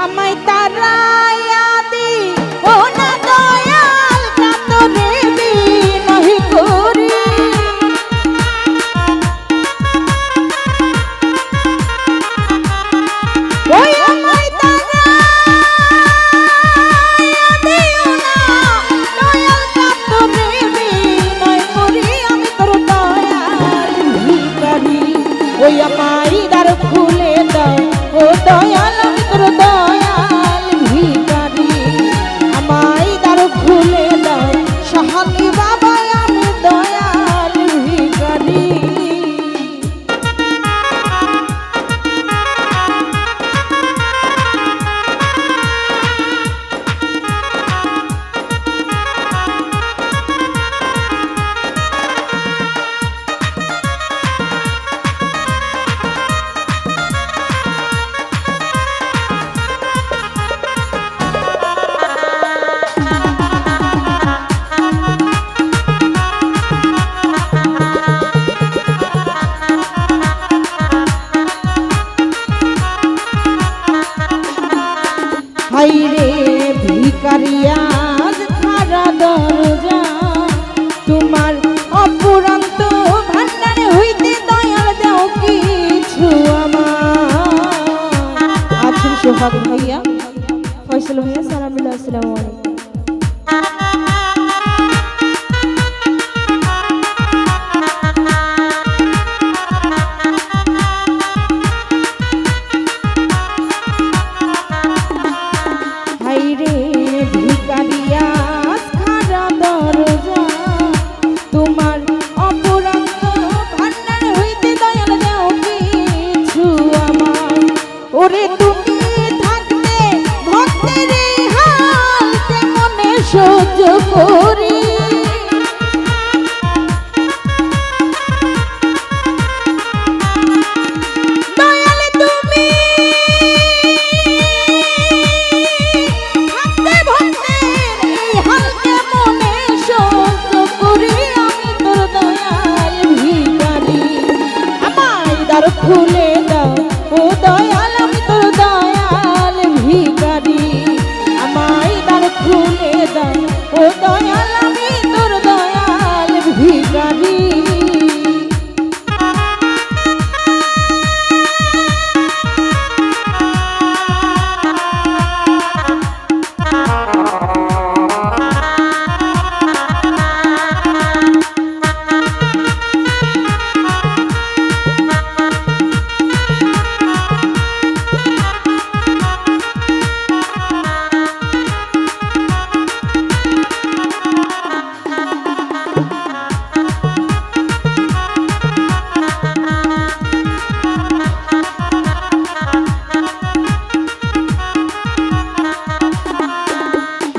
আমায় তারাইয়া দি ও না দয়াল কাতরে বিনহি করি ওই আমায় তারাইয়া দিও না দয়াল কাতরে বিনহি করি আমি তোর দয়াল ভিখারি ওই আমায় দ্বার খুলে দাও ও দয়াল আমি তোর দয়াল ভিখারি আমায় দ্বার খুলে দাও সাহালি বাবা আমি দয়াল ভিখারি হাইরে ভিখারিয়া খারা দরজা তোমার অপুরন্ত ভান্ডারে হইতে দয়াল দাও কিছু আমার আছেন সোহাগ ভাইয়া ফয়সাল ভাইয়া সালামুল্লাহ আসসালামু আলাইকুম হাইরে ভিখারিয়া খারা দরজা তোমার অপুরন্ত ভান্ডার হইতে দয়াল দাও কিছু আমার ওরে তুমি থাকতে ভক্তের হাল মনে সহ্য করি দয়াল তুমি খুলে দাও ও দয়াল আমি তোর দয়াল ভিখারি আমায় দ্বার খুলে দাও ও দয়াল আমি তোর দয়াল ভিখারি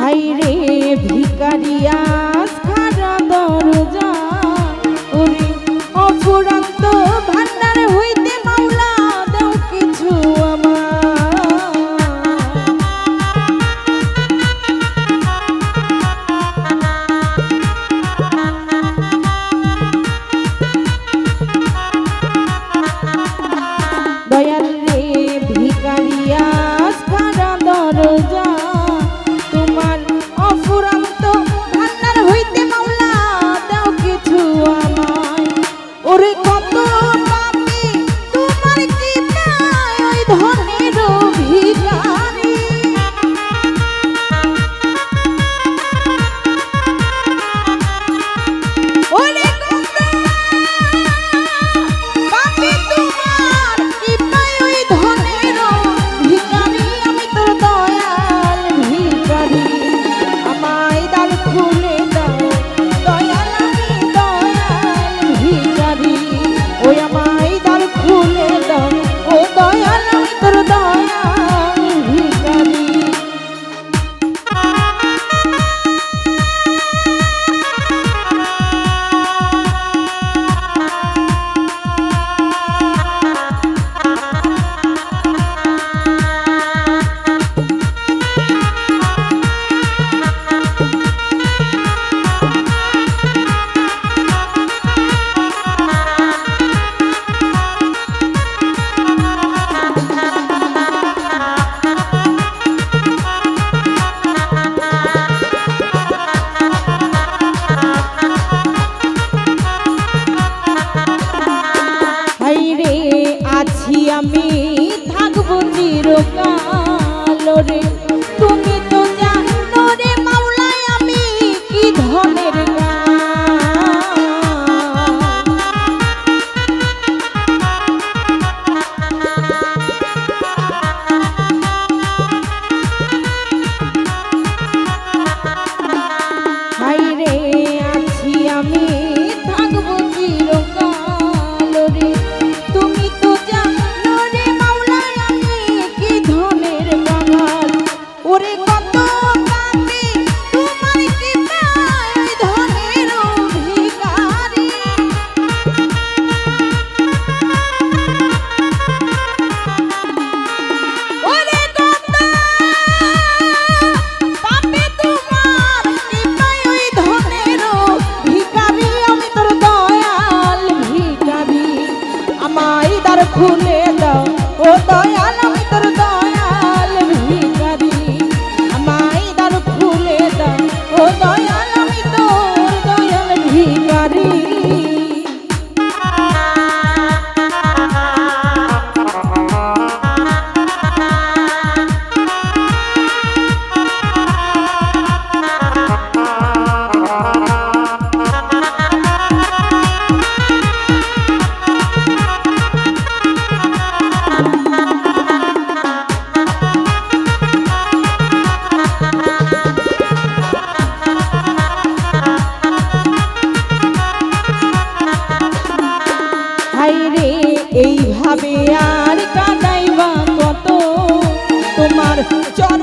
হাইরে ভিখারিয়া খারা দরজা ওরে অফুরন্ত ভান্ডার হইতে মাওলা দাও কিছু আমার দয়াল রে ভিখারিয়া খারা দরজা তোমার অফুরন্ত ভান্ডার হইতে মাওলা দাও কিছু আমায় ওরে কত পাপী তোমার কি নাই ওই ধনের ভিখারি ওরে কত পাপী তোমার কি নাই ওই ধনের ভিখারি আমি তোর দয়াল চিরকাল রে তুমি তো জানো রে মাওলাই আমি কি ধনের হায়রে আছি আমি থাকবো চিরকাল রে তুমি তো জানো রে মাওলাই আমি কি ধনের বাঙাল ওরে কত পাপী তোমার কৃপায় ওই ধনের অধিকারী ওরে কত পাপী তোমার কৃপায় ওই ধনের ভিখারি আমি তোর দয়াল ভিখারি আমায় দ্বার খুলে দাও ও দয়াল আমি তোর দয়াল ভিখারি আমায় দ্বার খুলে দাও ও দয়াল আমি তোর দয়াল ভিখারি হায়রে এইভাবে আর কাটাইবা কত তোমার চর